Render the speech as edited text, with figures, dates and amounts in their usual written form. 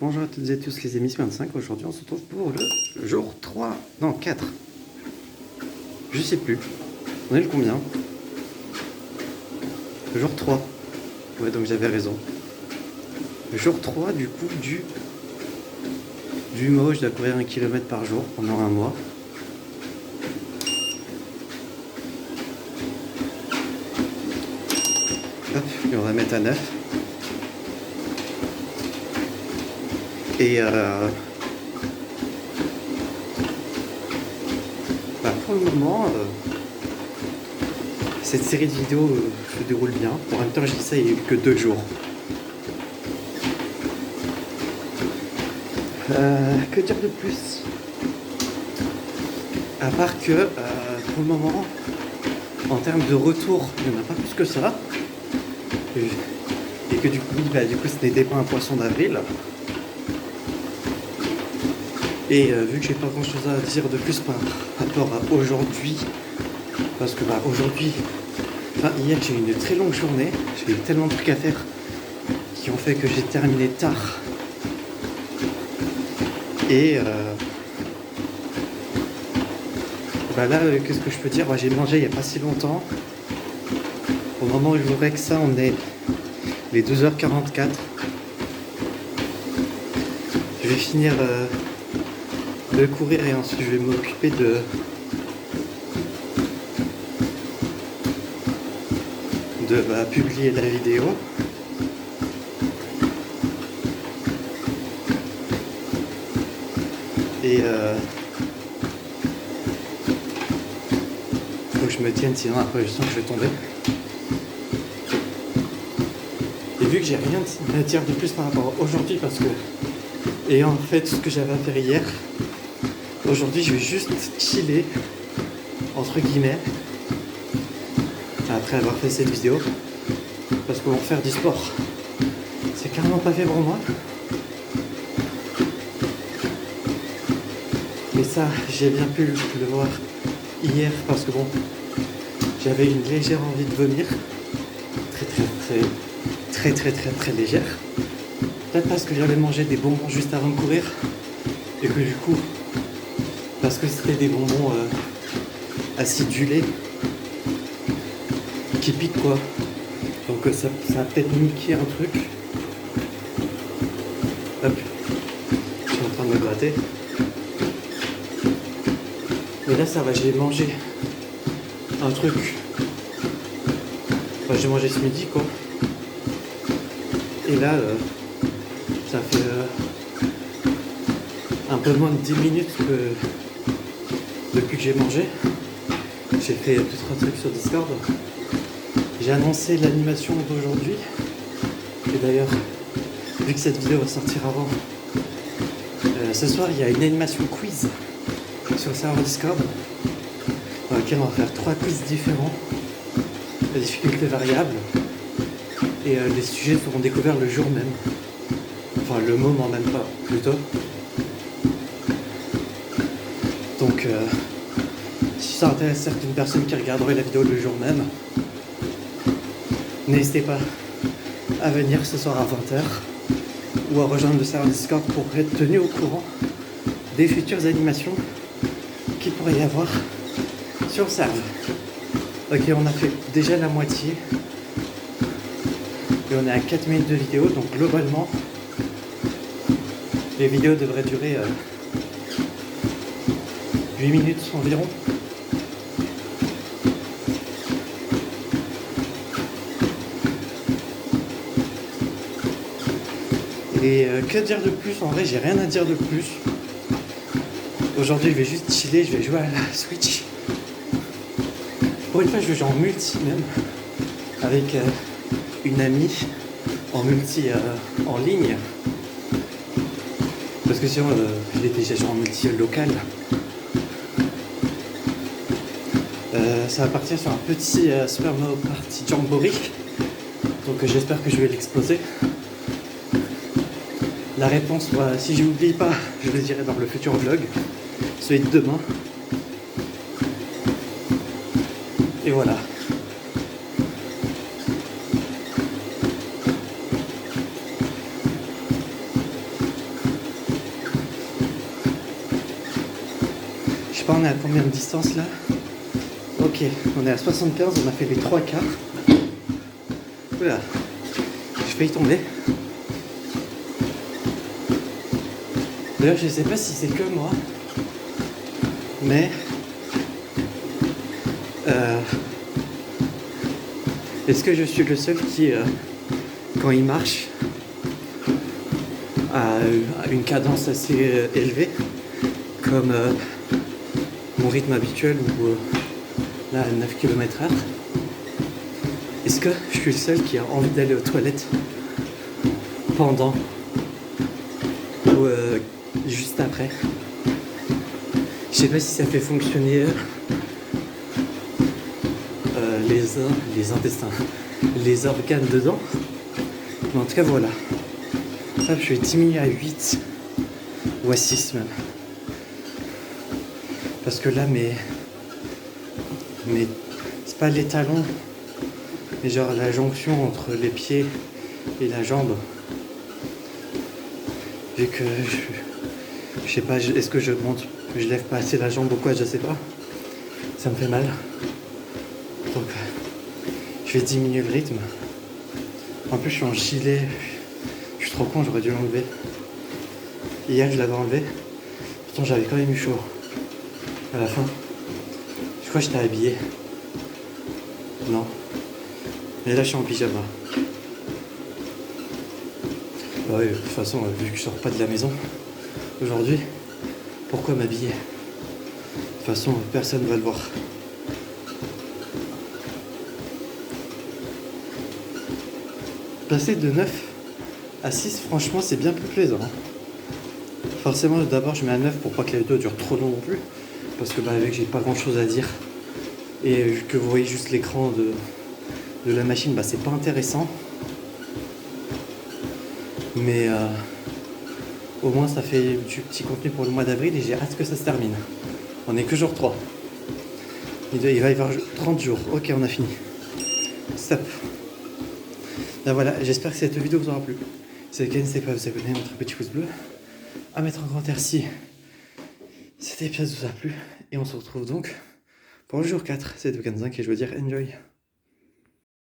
Bonjour à toutes et tous les amis, c'est 25. Aujourd'hui on se retrouve pour le jour 3, non 4. Je sais plus. On est le combien? Le jour 3. Ouais, donc j'avais raison. Le jour 3 du coup du mois où je dois courir 1 km par jour pendant un mois. Hop, et on va mettre à 9. Et pour le moment, cette série de vidéos se déroule bien. En même temps, je dis ça, il n'y a eu que 2 jours. Que dire de plus? À part que, pour le moment, en termes de retour, il n'y en a pas plus que ça. Et que du coup, ce n'était pas un poisson d'avril. Et vu que j'ai pas grand chose à dire de plus par rapport à aujourd'hui, parce que aujourd'hui, hier j'ai eu une très longue journée, j'ai eu tellement de trucs à faire qui ont fait que j'ai terminé tard. Et là, qu'est-ce que je peux dire? J'ai mangé il n'y a pas si longtemps. Au moment où je vous que ça, on est les 2h44. Je vais finir de courir et ensuite je vais m'occuper de publier la vidéo. Et faut que je me tienne, sinon après je sens que je vais tomber. Et vu que j'ai rien à dire de plus par rapport à aujourd'hui, parce que ayant fait tout ce que j'avais à faire hier, aujourd'hui je vais juste chiller entre guillemets après avoir fait cette vidéo, parce que pour faire du sport c'est carrément pas fait pour moi. Mais ça, j'ai bien pu le voir hier parce que j'avais une légère envie de vomir. Très légère. Peut-être parce que j'avais mangé des bonbons juste avant de courir. Et que du coup, parce que c'était des bonbons acidulés qui piquent quoi. Donc ça a peut-être niqué un truc. Hop. Je suis en train de me gratter. Mais là ça va, j'ai mangé un truc. J'ai mangé ce midi quoi. Et là ça fait un peu moins de 10 minutes depuis que j'ai mangé. J'ai fait 2-3 trucs sur Discord. J'ai annoncé l'animation d'aujourd'hui. Et d'ailleurs, vu que cette vidéo va sortir avant, ce soir il y a une animation quiz sur le serveur Discord dans lequel on va faire 3 quiz différents, la difficulté variable, et les sujets seront découverts le jour même, enfin le moment même pas plutôt. Donc si ça intéresse certaines personnes qui regarderaient la vidéo le jour même, n'hésitez pas à venir ce soir à 20h ou à rejoindre le serveur Discord pour être tenu au courant des futures animations qu'il pourrait y avoir sur le serveur. Ok, on a fait déjà la moitié et on est à 4 minutes de vidéo, donc globalement les vidéos devraient durer 8 minutes environ. Et que dire de plus? En vrai, j'ai rien à dire de plus. Aujourd'hui, je vais juste chiller, je vais jouer à la Switch. Pour une fois, je vais jouer en multi même, avec une amie, en multi en ligne. Parce que sinon, je l'ai déjà joué en multi local. Ça va partir sur un petit Super Mario Party Jamboree. Donc j'espère que je vais l'exploser. La réponse, si je n'oublie pas, je le dirai dans le futur vlog, celui de demain. Et voilà. sais pas, on est à combien de distance là? Ok, on est à 75, on a fait les 3 quarts. Oula, j'ai failli tomber. D'ailleurs, je sais pas si c'est que moi, mais est-ce que je suis le seul qui, quand il marche, a une cadence assez élevée, comme mon rythme habituel ou là à 9 km/h? Est-ce que je suis le seul qui a envie d'aller aux toilettes pendant ou juste après? Je sais pas si ça fait fonctionner les intestins, les organes dedans. Mais en tout cas voilà. Hop, je vais diminuer à 8 ou à 6 même. Parce que là mais c'est pas les talons, mais genre la jonction entre les pieds et la jambe. Vu que je sais pas, est-ce que je lève pas assez la jambe ou quoi, je sais pas. Ça me fait mal. Donc je vais diminuer le rythme. En plus je suis en gilet. Je suis trop con, j'aurais dû l'enlever. Hier je l'avais enlevé. Pourtant j'avais quand même eu chaud. À la fin. Je crois que j'étais habillé. Non. Mais là je suis en pyjama. Bah oui, de toute façon, vu que je sors pas de la maison aujourd'hui, pourquoi m'habiller? De toute façon, personne va le voir. Passer de 9 à 6, franchement, c'est bien plus plaisant. Forcément, d'abord, je mets à 9 pour pas que la vidéo dure trop long non plus. Parce que, vu que j'ai pas grand chose à dire et vu que vous voyez juste l'écran de la machine, c'est pas intéressant. Mais au moins, ça fait du petit contenu pour le mois d'avril et j'ai hâte que ça se termine. On est que jour 3. Il va y avoir 30 jours. Ok, on a fini. Stop. Là voilà, j'espère que cette vidéo vous aura plu. Si c'est le cas, n'hésitez pas à vous abonner, à mettre un petit pouce bleu, à mettre un commentaire si cet épisode vous a plu. Et on se retrouve donc pour le jour 4. C'est de 15 et je veux dire enjoy.